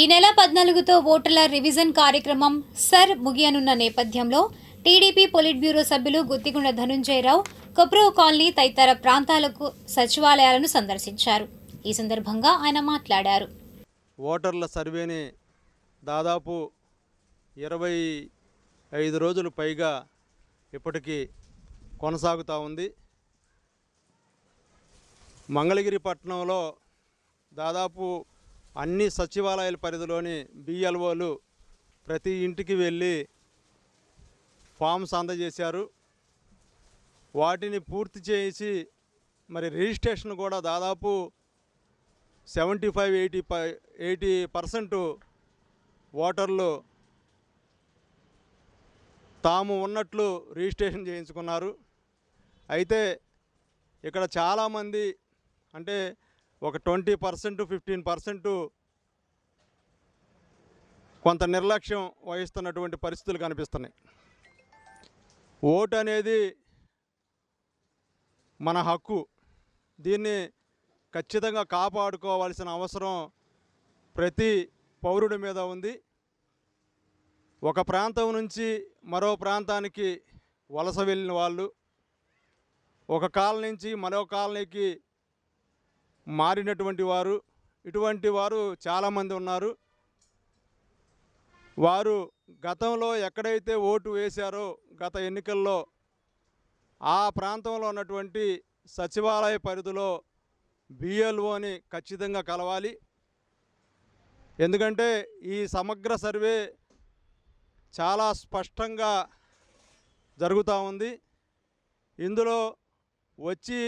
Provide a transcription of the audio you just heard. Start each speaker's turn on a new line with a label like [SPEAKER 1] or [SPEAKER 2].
[SPEAKER 1] ఈ నెల 14తో ఓటర్ల రివిజన్ కార్యక్రమం ముగియనున్న నేపథ్యంలో టీడీపీ పొలిట్ బ్యూరో సభ్యులు గుత్తిగుండ ధనుంజయరావు కొప్రో కాలనీ తదితర ప్రాంతాలకు సచివాలయాలను సందర్శించారు. ఈ సందర్భంగా ఆయన మాట్లాడారు.
[SPEAKER 2] ఓటర్ల సర్వేని దాదాపు 25 రోజులు పైగా ఇప్పటికీ కొనసాగుతూ ఉంది. మంగళగిరి పట్టణంలో దాదాపు అన్ని సచివాలయాల పరిధిలోని బిఎల్ఓలు ప్రతి ఇంటికి వెళ్ళి ఫామ్స్ అందజేశారు. వాటిని పూర్తి చేసి మరి రిజిస్ట్రేషన్ కూడా దాదాపు 75-80% ఓటర్లు తాము ఉన్నట్లు రిజిస్ట్రేషన్ చేయించుకున్నారు. అయితే ఇక్కడ చాలామంది అంటే ఒక 20%-15% కొంత నిర్లక్ష్యం వహిస్తున్నటువంటి పరిస్థితులు కనిపిస్తున్నాయి. ఓటు అనేది మన హక్కు. దీన్ని ఖచ్చితంగా కాపాడుకోవాల్సిన అవసరం ప్రతి పౌరుడి మీద ఉంది. ఒక ప్రాంతం నుంచి మరో ప్రాంతానికి వలస వెళ్ళిన వాళ్ళు, ఒక కాలనీ నుంచి మరో కాలనీకి మారినటువంటి వారు, ఇటువంటి వారు చాలామంది ఉన్నారు. వారు గతంలో ఎక్కడైతే ఓటు వేశారో గత ఎన్నికల్లో ఆ ప్రాంతంలో ఉన్నటువంటి సచివాలయ పరిధిలో బిఎల్ఓని ఖచ్చితంగా కలవాలి. ఎందుకంటే ఈ సమగ్ర సర్వే చాలా స్పష్టంగా జరుగుతూ ఉంది. ఇందులో వచ్చి